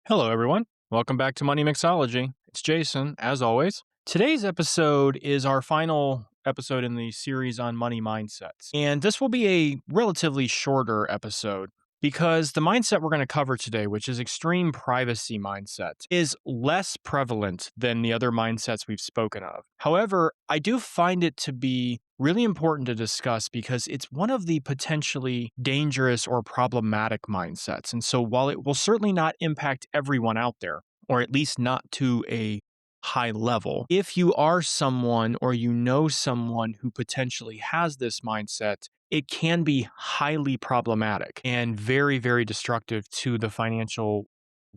Hello, everyone. Welcome back to Money Mixology. It's Jason, as always. Today's episode is our final episode in the series on money mindsets. And this will be a relatively shorter episode because the mindset we're going to cover today, which is extreme privacy mindset, is less prevalent than the other mindsets we've spoken of. However, I do find it to be really important to discuss because it's one of the potentially dangerous or problematic mindsets. And so while it will certainly not impact everyone out there, or at least not to a high level, if you are someone or you know someone who potentially has this mindset, it can be highly problematic and very, very destructive to the financial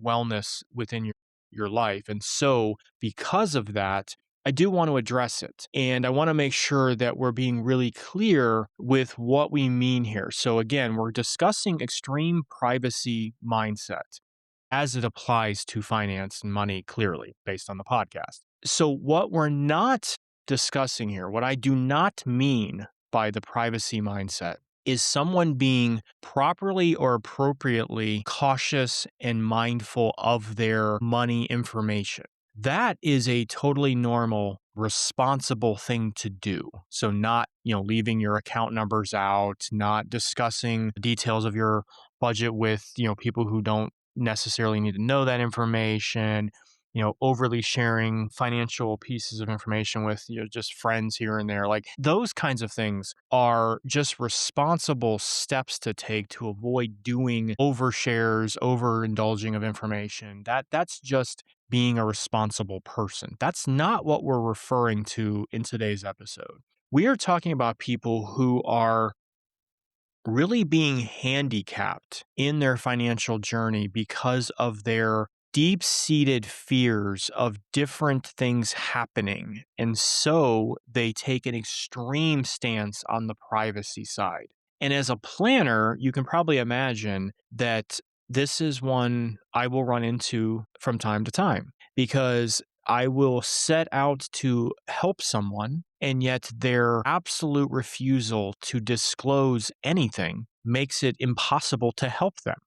wellness within your life. And so, because of that, I do want to address it. And I want to make sure that we're being really clear with what we mean here. So, again, we're discussing extreme privacy mindset as it applies to finance and money, clearly, based on the podcast. So, what we're not discussing here, what I do not mean by the privacy mindset, is someone being properly or appropriately cautious and mindful of their money information. That is a totally normal, responsible thing to do. So not, leaving your account numbers out, not discussing details of your budget with, people who don't necessarily need to know that information, overly sharing financial pieces of information with, just friends here and there. Like those kinds of things are just responsible steps to take to avoid doing overshares, overindulging of information. That's just being a responsible person. That's not what we're referring to in today's episode. We are talking about people who are really being handicapped in their financial journey because of their deep seated fears of different things happening. And so they take an extreme stance on the privacy side. And as a planner, you can probably imagine that this is one I will run into from time to time because I will set out to help someone, and yet their absolute refusal to disclose anything makes it impossible to help them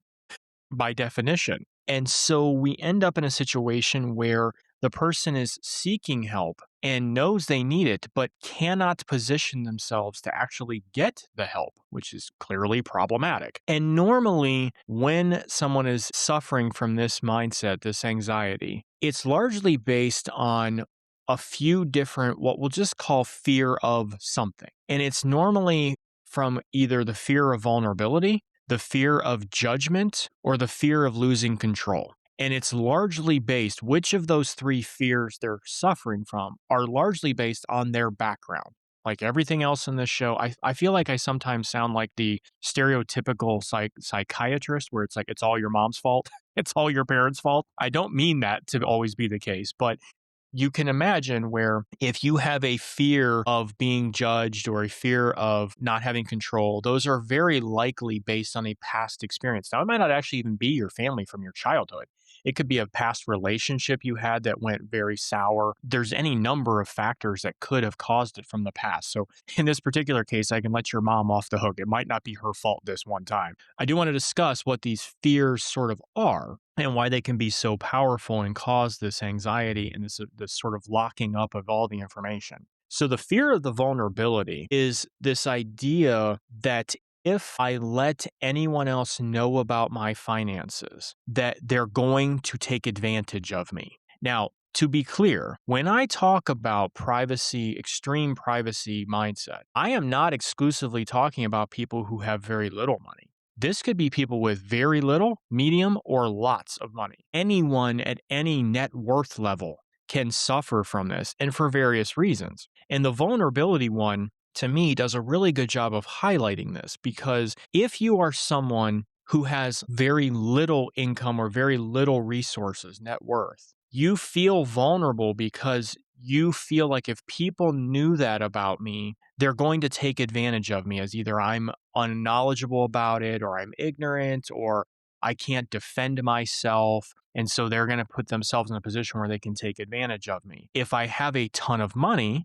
by definition. And so we end up in a situation where the person is seeking help and knows they need it, but cannot position themselves to actually get the help, which is clearly problematic. And normally, when someone is suffering from this mindset, this anxiety, it's largely based on a few different, what we'll just call fear of something. And it's normally from either the fear of vulnerability, the fear of judgment, or the fear of losing control. And it's largely based, which of those three fears they're suffering from are largely based on their background. Like everything else in this show, I feel like I sometimes sound like the stereotypical psychiatrist where it's like, it's all your mom's fault. It's all your parents' fault. I don't mean that to always be the case, but you can imagine where if you have a fear of being judged or a fear of not having control, those are very likely based on a past experience. Now, it might not actually even be your family from your childhood. It could be a past relationship you had that went very sour. There's any number of factors that could have caused it from the past. So in this particular case, I can let your mom off the hook. It might not be her fault this one time. I do want to discuss what these fears sort of are and why they can be so powerful and cause this anxiety and this sort of locking up of all the information. So the fear of the vulnerability is this idea that if I let anyone else know about my finances, that they're going to take advantage of me. Now, to be clear, when I talk about privacy, extreme privacy mindset, I am not exclusively talking about people who have very little money. This could be people with very little, medium, or lots of money. Anyone at any net worth level can suffer from this, and for various reasons. And the vulnerability one, to me, does a really good job of highlighting this because if you are someone who has very little income or very little resources, net worth, you feel vulnerable because you feel like if people knew that about me, they're going to take advantage of me as either I'm unknowledgeable about it or I'm ignorant or I can't defend myself. And so they're going to put themselves in a position where they can take advantage of me. If I have a ton of money,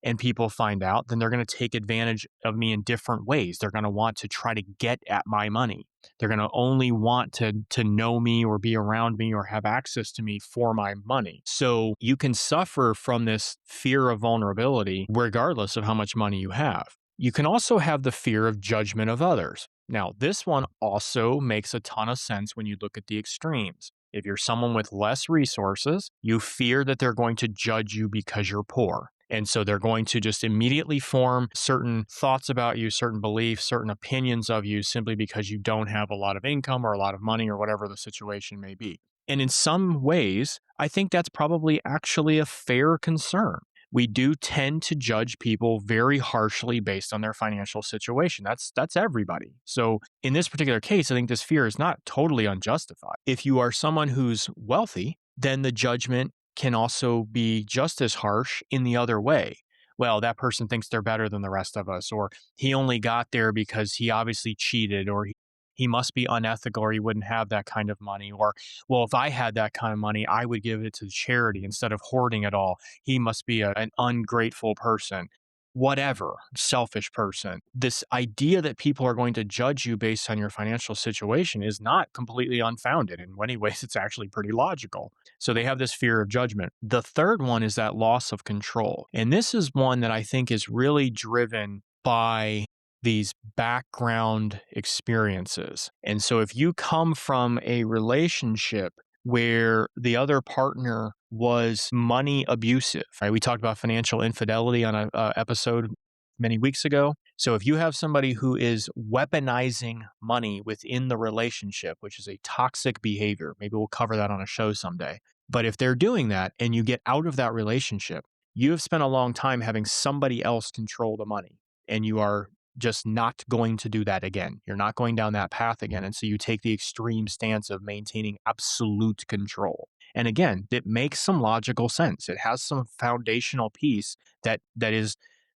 and people find out, then they're going to take advantage of me in different ways. They're going to want to try to get at my money. They're going to only want to know me or be around me or have access to me for my money. So you can suffer from this fear of vulnerability regardless of how much money you have. You can also have the fear of judgment of others. Now, this one also makes a ton of sense when you look at the extremes. If you're someone with less resources, you fear that they're going to judge you because you're poor. And so they're going to just immediately form certain thoughts about you, certain beliefs, certain opinions of you simply because you don't have a lot of income or a lot of money or whatever the situation may be. And in some ways, I think that's probably actually a fair concern. We do tend to judge people very harshly based on their financial situation. That's everybody. So in this particular case, I think this fear is not totally unjustified. If you are someone who's wealthy, then the judgment can also be just as harsh in the other way. Well, that person thinks they're better than the rest of us, or he only got there because he obviously cheated, or he must be unethical, or he wouldn't have that kind of money. Or, well, if I had that kind of money, I would give it to charity instead of hoarding it all. He must be an ungrateful person. Whatever, selfish person. This idea that people are going to judge you based on your financial situation is not completely unfounded. In many ways, it's actually pretty logical. So they have this fear of judgment. The third one is that loss of control. And this is one that I think is really driven by these background experiences. And so if you come from a relationship where the other partner was money abusive, right? We talked about financial infidelity on a episode many weeks ago. So if you have somebody who is weaponizing money within the relationship, which is a toxic behavior, maybe we'll cover that on a show someday. But if they're doing that and you get out of that relationship, you have spent a long time having somebody else control the money, and you are just not going to do that again. You're not going down that path again. And so you take the extreme stance of maintaining absolute control. And again, it makes some logical sense. It has some foundational piece that is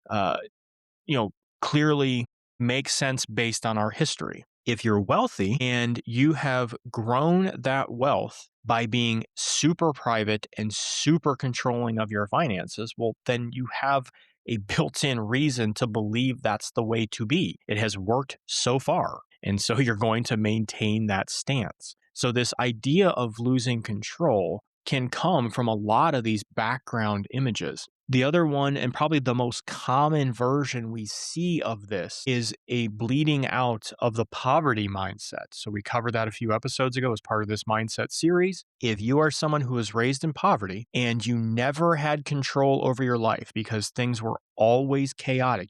uh, you know, clearly makes sense based on our history. If you're wealthy and you have grown that wealth by being super private and super controlling of your finances, well, then you have a built in reason to believe that's the way to be. It has worked so far. And so you're going to maintain that stance. So, this idea of losing control can come from a lot of these background images. The other one, and probably the most common version we see of this, is a bleeding out of the poverty mindset. So, we covered that a few episodes ago as part of this mindset series. If you are someone who was raised in poverty and you never had control over your life because things were always chaotic,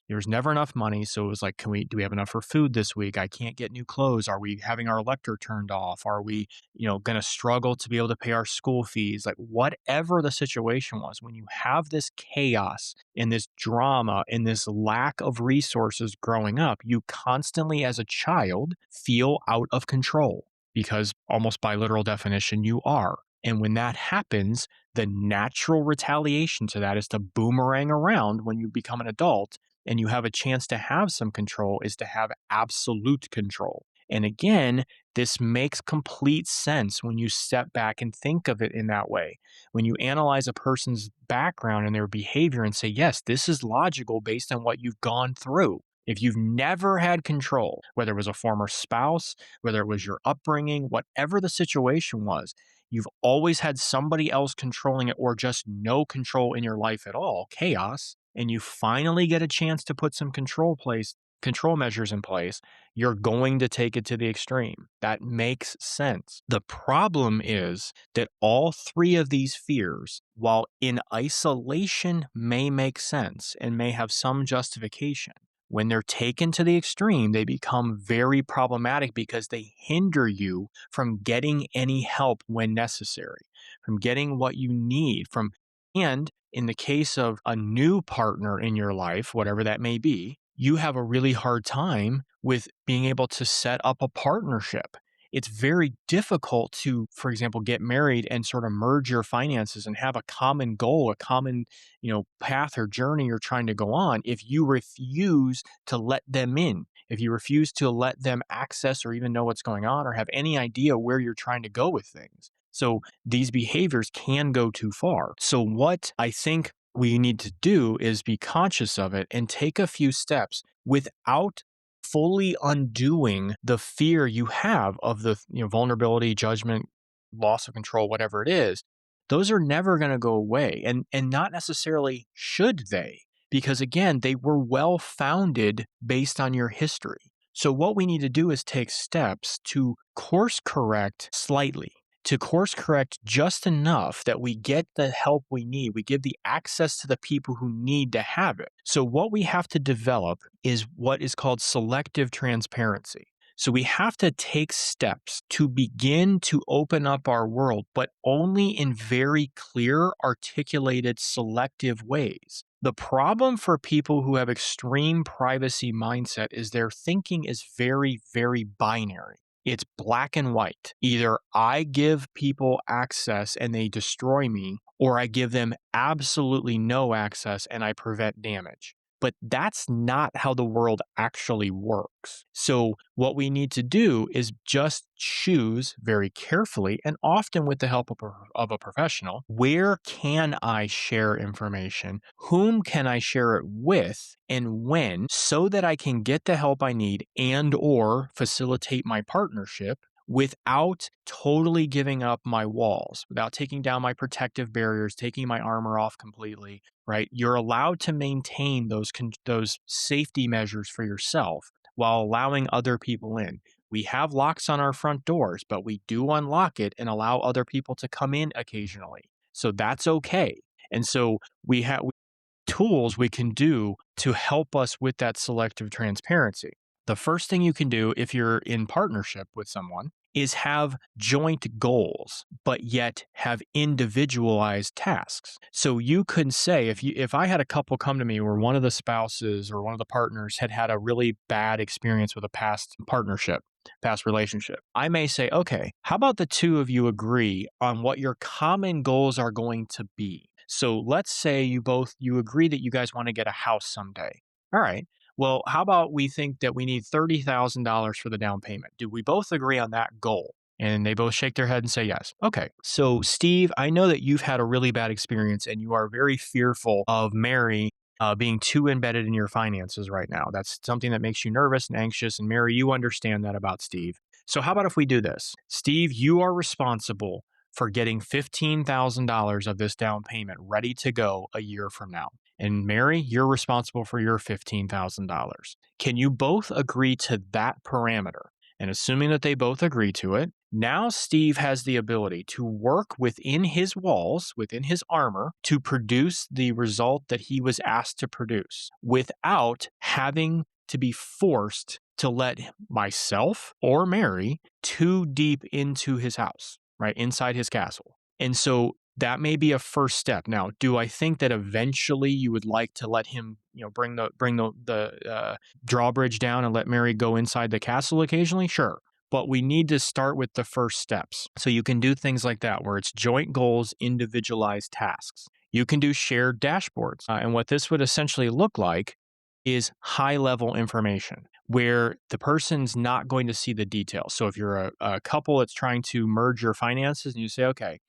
there was never enough money. So it was like, do we have enough for food this week? I can't get new clothes. Are we having our electric turned off? Are we, going to struggle to be able to pay our school fees? Like, whatever the situation was, when you have this chaos and this drama and this lack of resources growing up, you constantly as a child feel out of control because almost by literal definition, you are. And when that happens, the natural retaliation to that is to boomerang around when you become an adult and you have a chance to have some control, is to have absolute control. And again, this makes complete sense when you step back and think of it in that way. When you analyze a person's background and their behavior and say, yes, this is logical based on what you've gone through. If you've never had control, whether it was a former spouse, whether it was your upbringing, whatever the situation was, you've always had somebody else controlling it or just no control in your life at all, chaos, and you finally get a chance to put some control measures in place, you're going to take it to the extreme. That makes sense. The problem is that all three of these fears, while in isolation may make sense and may have some justification, when they're taken to the extreme, they become very problematic because they hinder you from getting any help when necessary, from getting what you need, and in the case of a new partner in your life, whatever that may be, you have a really hard time with being able to set up a partnership. It's very difficult to, for example, get married and sort of merge your finances and have a common goal, a common, path or journey you're trying to go on if you refuse to let them in. If you refuse to let them access or even know what's going on or have any idea where you're trying to go with things. So these behaviors can go too far. So what I think we need to do is be conscious of it and take a few steps without fully undoing the fear you have of the vulnerability, judgment, loss of control, whatever it is. Those are never going to go away, and not necessarily should they, because again, they were well founded based on your history. So what we need to do is take steps to course correct slightly, to course correct just enough that we get the help we need. We give the access to the people who need to have it. So, what we have to develop is what is called selective transparency. So, we have to take steps to begin to open up our world, but only in very clear, articulated, selective ways. The problem for people who have extreme privacy mindset is their thinking is very, very binary. It's black and white. Either I give people access and they destroy me, or I give them absolutely no access and I prevent damage. But that's not how the world actually works. So, what we need to do is just choose very carefully and often with the help of a professional, where can I share information? Whom can I share it with? And when, so that I can get the help I need and or facilitate my partnership without totally giving up my walls, without taking down my protective barriers, taking my armor off completely, right? You're allowed to maintain those safety measures for yourself while allowing other people in. We have locks on our front doors, but we do unlock it and allow other people to come in occasionally. So that's okay. And so we have tools we can do to help us with that selective transparency. The first thing you can do if you're in partnership with someone is have joint goals, but yet have individualized tasks. So you could say if I had a couple come to me where one of the spouses or one of the partners had a really bad experience with a past partnership, past relationship, I may say, okay, how about the two of you agree on what your common goals are going to be? So let's say you agree that you guys want to get a house someday. All right. Well, how about we think that we need $30,000 for the down payment? Do we both agree on that goal? And they both shake their head and say yes. Okay. So, Steve, I know that you've had a really bad experience and you are very fearful of Mary being too embedded in your finances right now. That's something that makes you nervous and anxious. And Mary, you understand that about Steve. So, how about if we do this? Steve, you are responsible for getting $15,000 of this down payment ready to go a year from now. And Mary, you're responsible for your $15,000. Can you both agree to that parameter? And assuming that they both agree to it, now Steve has the ability to work within his walls, within his armor, to produce the result that he was asked to produce without having to be forced to let myself or Mary too deep into his house, right? Inside his castle. And so that may be a first step. Now, do I think that eventually you would like to let him, bring the drawbridge down and let Mary go inside the castle occasionally? Sure. But we need to start with the first steps. So you can do things like that where it's joint goals, individualized tasks. You can do shared dashboards. And what this would essentially look like is high level information where the person's not going to see the details. So if you're a couple that's trying to merge your finances and you say, okay,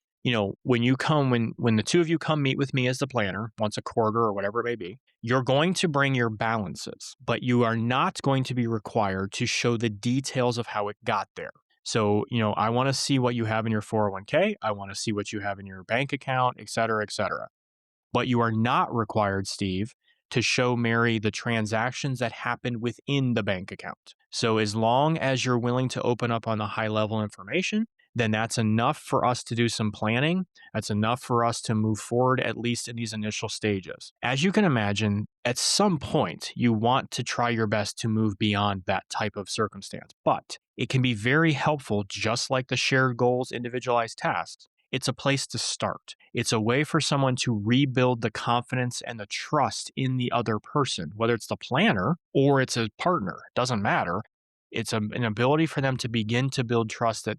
when the two of you come meet with me as the planner once a quarter or whatever it may be, you're going to bring your balances, but you are not going to be required to show the details of how it got there. So, I want to see what you have in your 401k. I want to see what you have in your bank account, et cetera, et cetera. But you are not required, Steve, to show Mary the transactions that happened within the bank account. So as long as you're willing to open up on the high level information, then that's enough for us to do some planning. That's enough for us to move forward, at least in these initial stages. As you can imagine, at some point, you want to try your best to move beyond that type of circumstance. But it can be very helpful, just like the shared goals, individualized tasks. It's a place to start. It's a way for someone to rebuild the confidence and the trust in the other person, whether it's the planner or it's a partner, doesn't matter. It's an ability for them to begin to build trust that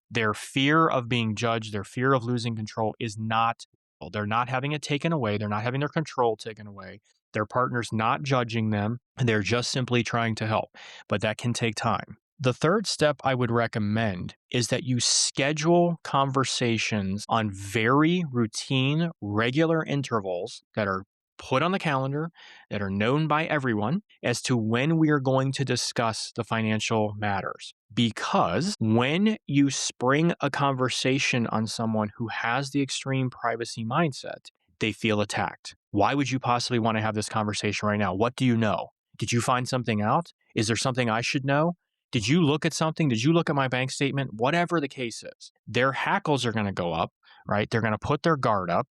their fear of being judged, their fear of losing control is not, well, they're not having it taken away. They're not having their control taken away. Their partner's not judging them. They're just simply trying to help. But that can take time. The third step I would recommend is that you schedule conversations on very routine, regular intervals that are put on the calendar, that are known by everyone as to when we are going to discuss the financial matters. Because when you spring a conversation on someone who has the extreme privacy mindset, they feel attacked. Why would you possibly want to have this conversation right now? What do you know? Did you find something out? Is there something I should know? Did you look at something? Did you look at my bank statement? Whatever the case is, their hackles are going to go up, right? They're going to put their guard up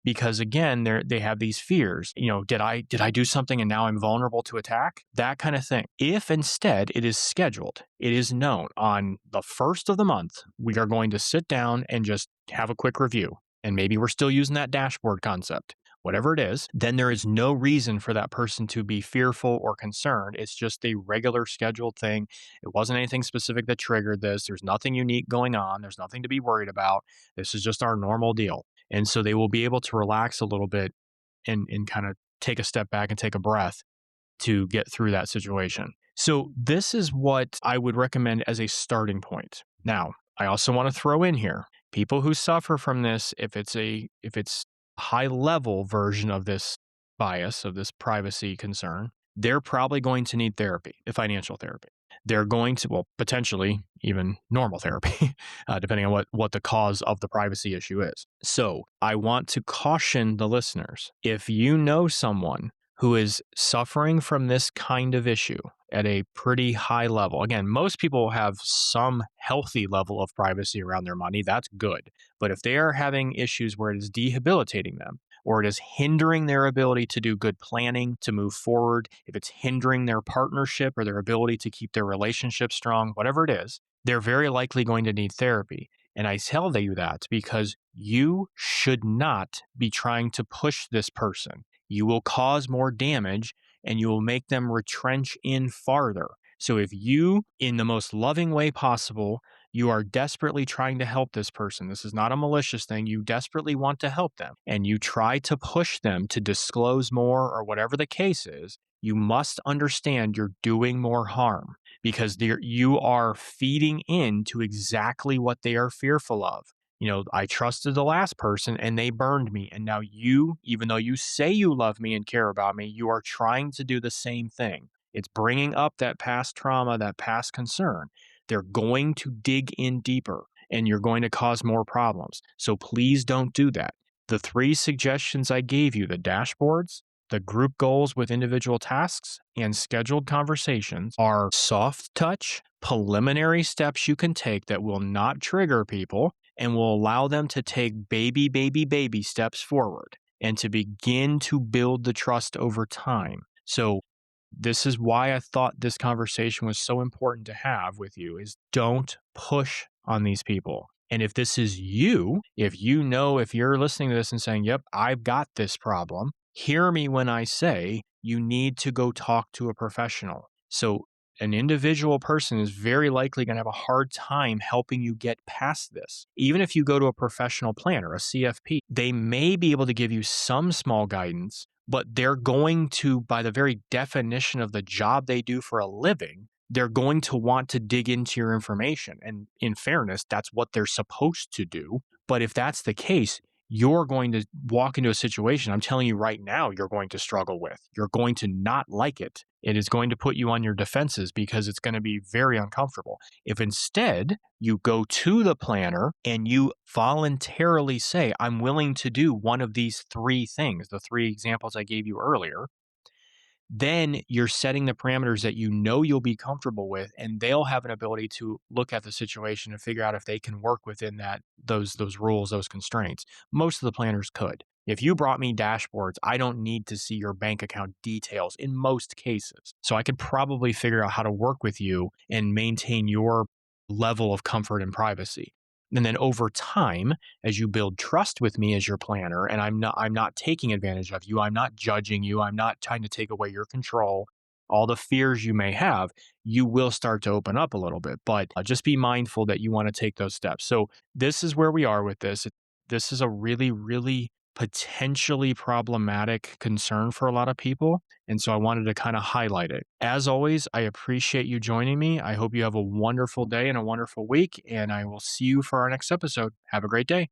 because again, they have these fears. Did I do something and now I'm vulnerable to attack? That kind of thing. If instead it is scheduled, it is known on the first of the month, we are going to sit down and just have a quick review. And maybe we're still using that dashboard concept. Whatever it is, then there is no reason for that person to be fearful or concerned. It's just a regular scheduled thing. It wasn't anything specific that triggered this. There's nothing unique going on. There's nothing to be worried about. This is just our normal deal. And so they will be able to relax a little bit and kind of take a step back and take a breath to get through that situation. So this is what I would recommend as a starting point. Now, I also want to throw in here people who suffer from this, if it's high level version of this bias, of this privacy concern, they're probably going to need therapy, financial therapy. They're going to, well, potentially even normal therapy, depending on what the cause of the privacy issue is. So I want to caution the listeners, if you know someone who is suffering from this kind of issue at a pretty high level. Again, most people have some healthy level of privacy around their money. That's good. But if they are having issues where it is debilitating them, or it is hindering their ability to do good planning, to move forward, if it's hindering their partnership or their ability to keep their relationship strong, whatever it is, they're very likely going to need therapy. And I tell you that because you should not be trying to push this person. You will cause more damage and you will make them retrench in farther. So if you, in the most loving way possible, you are desperately trying to help this person, this is not a malicious thing, you desperately want to help them, and you try to push them to disclose more or whatever the case is, you must understand you're doing more harm because you are feeding into exactly what they are fearful of. I trusted the last person and they burned me. And now you, even though you say you love me and care about me, you are trying to do the same thing. It's bringing up that past trauma, that past concern. They're going to dig in deeper and you're going to cause more problems. So please don't do that. The 3 suggestions I gave you, the dashboards, the group goals with individual tasks, and scheduled conversations, are soft touch, preliminary steps you can take that will not trigger people and will allow them to take baby steps forward and to begin to build the trust over time. So this is why I thought this conversation was so important to have with you, is don't push on these people. And if this is you, if you're listening to this and saying, yep, I've got this problem, hear me when I say you need to go talk to a professional. So an individual person is very likely going to have a hard time helping you get past this. Even if you go to a professional planner, a CFP, they may be able to give you some small guidance, but they're going to, by the very definition of the job they do for a living, they're going to want to dig into your information. And in fairness, that's what they're supposed to do. But if that's the case, you're going to walk into a situation, I'm telling you right now, you're going to struggle with. You're going to not like it. It is going to put you on your defenses because it's going to be very uncomfortable. If instead you go to the planner and you voluntarily say, I'm willing to do one of these 3 things, the 3 examples I gave you earlier, then you're setting the parameters that you know you'll be comfortable with, and they'll have an ability to look at the situation and figure out if they can work within those rules, those constraints. Most of the planners could. If you brought me dashboards, I don't need to see your bank account details in most cases. So I could probably figure out how to work with you and maintain your level of comfort and privacy. And then over time, as you build trust with me as your planner, and I'm not taking advantage of you, I'm not judging you, I'm not trying to take away your control, all the fears you may have, you will start to open up a little bit. But just be mindful that you want to take those steps. So this is where we are with this. This is a really, really potentially problematic concern for a lot of people. And so I wanted to kind of highlight it. As always, I appreciate you joining me. I hope you have a wonderful day and a wonderful week, and I will see you for our next episode. Have a great day.